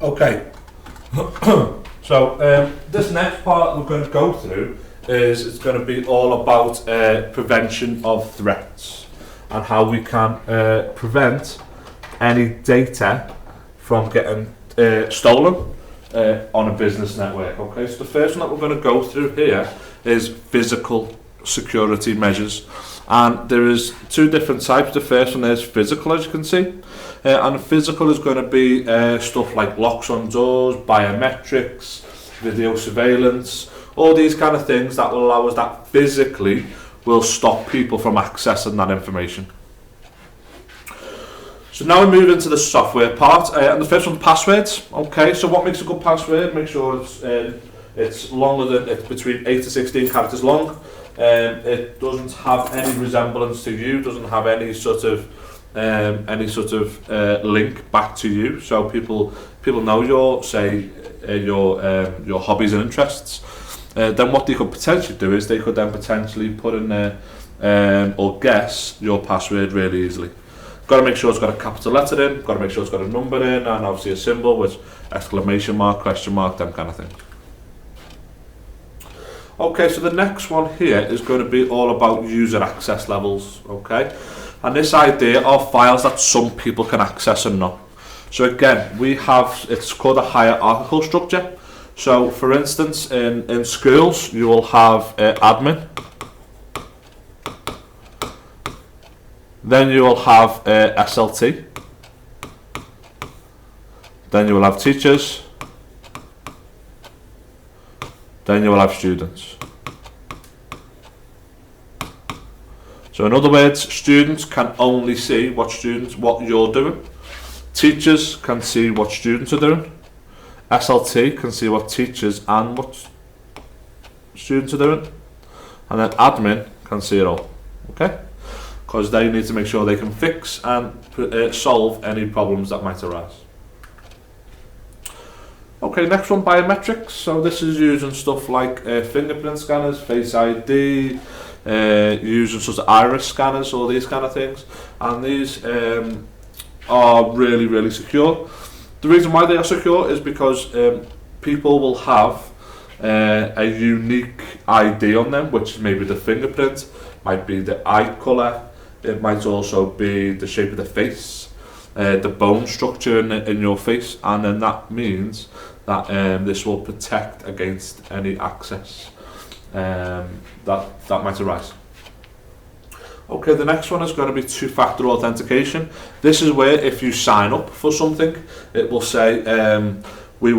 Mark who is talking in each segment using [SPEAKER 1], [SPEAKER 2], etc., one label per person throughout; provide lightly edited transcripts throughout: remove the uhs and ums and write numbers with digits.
[SPEAKER 1] Okay. So this next part we're going to go through is it's going to be all about prevention of threats and how we can prevent any data from getting stolen on a business network. Okay, so the first one that we're going to go through here is physical security measures, and there is two different types. The first one is physical, as you can see, and physical is going to be stuff like locks on doors, biometrics, video surveillance, all these kind of things that will allow us that physically will stop people from accessing that information. So now we move into the software part, and the first one, passwords. Okay, so what makes a good password? Make sure it's longer than, it's between 8 to 16 characters long. It doesn't have any resemblance to you, doesn't have any sort of link back to you, so people know your your hobbies and interests. Then what they could potentially do is they could then potentially put in there or guess your password really easily. Got to make sure it's got a capital letter in, got to make sure it's got a number in, and obviously a symbol with exclamation mark, question mark, them kind of thing. Okay, so the next one here is going to be all about user access levels, okay? And this idea of files that some people can access and not. So again, we have, it's called a hierarchical structure. So for instance, in schools, you will have admin. Then you will have SLT. Then you will have teachers. Then you will have students. So in other words, students can only see what you're doing. Teachers can see what students are doing. SLT can see what teachers and what students are doing. And then admin can see it all. Okay? Because they need to make sure they can fix and solve any problems that might arise. Okay, next one, biometrics. So this is using stuff like fingerprint scanners, Face ID, using sort of iris scanners, all these kind of things. And these are really, really secure. The reason why they are secure is because people will have a unique ID on them, which is maybe the fingerprint, might be the eye colour, it might also be the shape of the face, the bone structure in your face, and then that means that this will protect against any access that might arise. Okay, the next one is going to be two-factor authentication. This is where if you sign up for something, it will say we've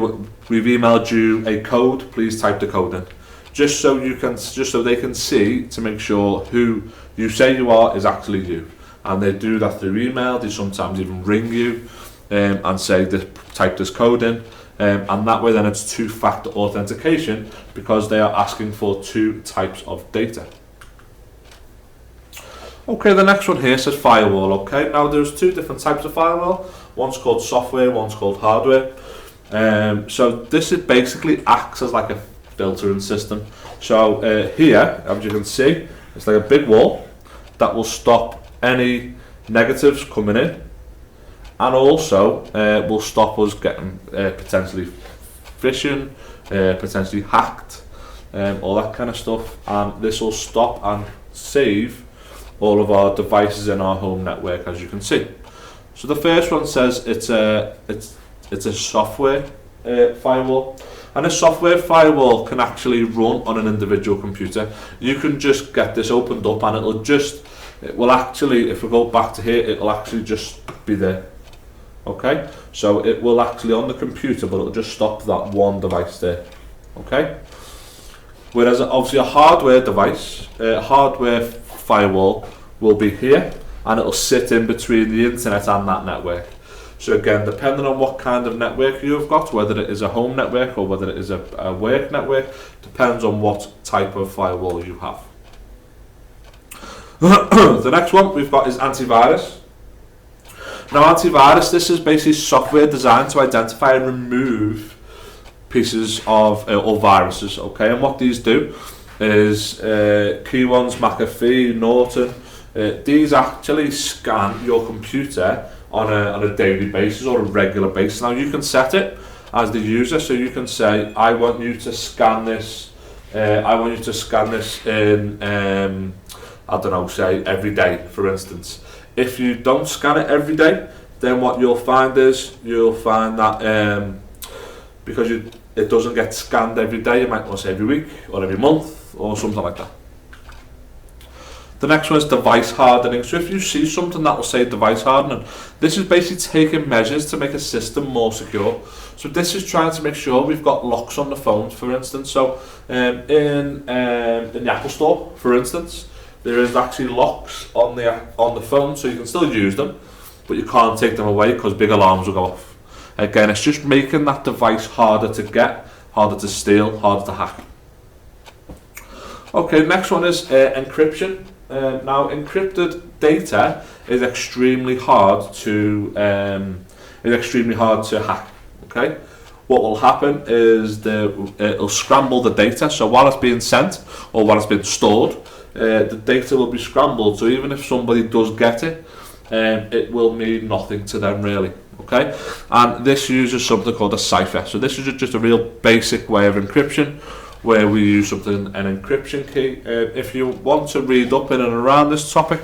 [SPEAKER 1] emailed you a code, please type the code in. Just so they can see to make sure who you say you are is actually you. And they do that through email. They sometimes even ring you and say type this code in. And that way then it's two-factor authentication because they are asking for two types of data. Okay, the next one here says firewall. Okay, now there's two different types of firewall. One's called software, one's called hardware. So this is basically acts as like a filtering system. So here, as you can see, it's like a big wall that will stop any negatives coming in, and also will stop us getting potentially phishing, potentially hacked, all that kind of stuff. And this will stop and save all of our devices in our home network, as you can see. So the first one says it's a software firewall, and a software firewall can actually run on an individual computer. You can just get this opened up and it will actually, if we go back to here, it will actually just be there. Okay, so it will actually on the computer, but it'll just stop that one device there. Okay, whereas obviously a hardware device, hardware firewall will be here, and it'll sit in between the internet and that network. So again, depending on what kind of network you've got, whether it is a home network or whether it is a work network, depends on what type of firewall you have. The next one we've got is antivirus. Now antivirus, this is basically software designed to identify and remove pieces of or viruses. Okay, and what these do is key ones, McAfee, Norton. These actually scan your computer on a daily basis or a regular basis. Now you can set it as the user, so you can say, I want you to scan this. I want you to scan this in, I don't know, say every day, for instance. If you don't scan it every day, then what you'll find is that because it doesn't get scanned every day, you might want to say every week or every month or something like that. The next one is device hardening. So if you see something that will say device hardening, this is basically taking measures to make a system more secure. So this is trying to make sure we've got locks on the phones, for instance. So in the Apple Store, for instance, there is actually locks on the phone, so you can still use them, but you can't take them away because big alarms will go off. Again, it's just making that device harder to get, harder to steal, harder to hack. Okay, next one is encryption. Now, encrypted data is extremely hard to hack. Okay, what will happen is it'll scramble the data. So while it's being sent or while it's being stored, the data will be scrambled. So even if somebody does get it, it will mean nothing to them really. Okay, and this uses something called a cipher. So this is just a real basic way of encryption, where we use an encryption key. If you want to read up in and around this topic,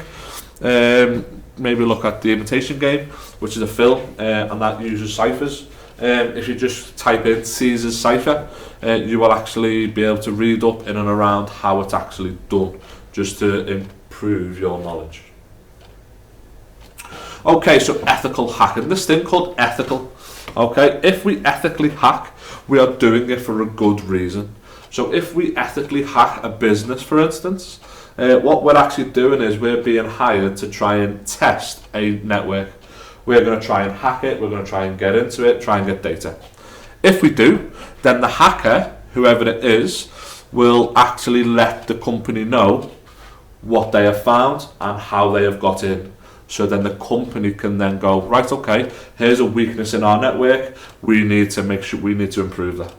[SPEAKER 1] maybe look at The Imitation Game, which is a film, and that uses ciphers. If you just type in Caesar's cipher, you will actually be able to read up in and around how it's actually done, just to improve your knowledge. Okay, so ethical hacking. This thing called ethical. Okay, if we ethically hack, we are doing it for a good reason. So if we ethically hack a business, for instance, what we're actually doing is we're being hired to try and test a network. We're going to try and hack it, we're going to try and get into it, try and get data. If we do, then the hacker, whoever it is, will actually let the company know what they have found and how they have got in. So then the company can then go, right, okay, here's a weakness in our network, we need to improve that.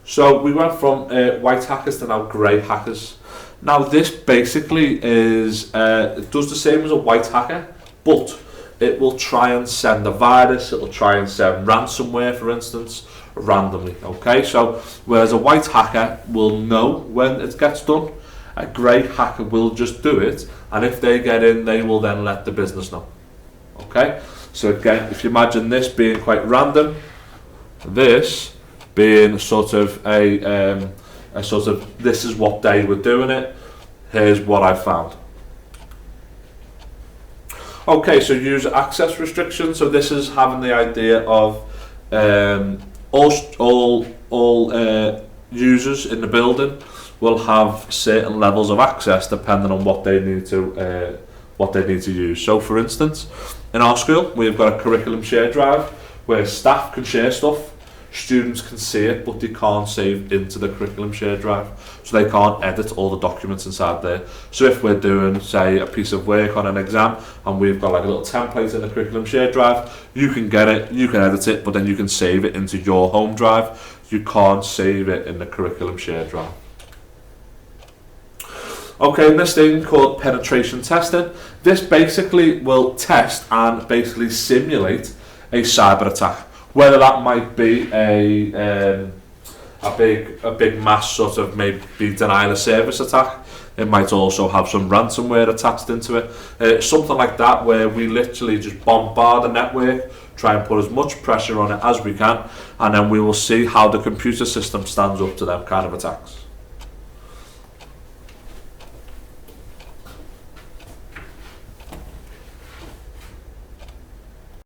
[SPEAKER 1] So we went from white hackers to now grey hackers. Now this basically it does the same as a white hacker, but it will try and send a virus, it will try and send ransomware, for instance, randomly. Okay, so whereas a white hacker will know when it gets done, a grey hacker will just do it, and if they get in, they will then let the business know. Okay, so again, if you imagine this being quite random, this being sort of a sort of, this is what day we're doing it, here's what I found. Okay, so user access restrictions. So this is having the idea of all users in the building will have certain levels of access depending on what they need to use. So for instance, in our school we've got a curriculum share drive where staff can share stuff, students can see it, but they can't save into the curriculum share drive, so they can't edit all the documents inside there. So if we're doing, say, a piece of work on an exam and we've got like a little template in the curriculum share drive, you can get it, you can edit it, but then you can save it into your home drive. You can't save it in the curriculum share drive. Okay, and this thing called penetration testing, this basically will test and basically simulate a cyber attack. Whether that might be a big mass sort of maybe denial of service attack, it might also have some ransomware attached into it, something like that, where we literally just bombard the network, try and put as much pressure on it as we can, and then we will see how the computer system stands up to them kind of attacks.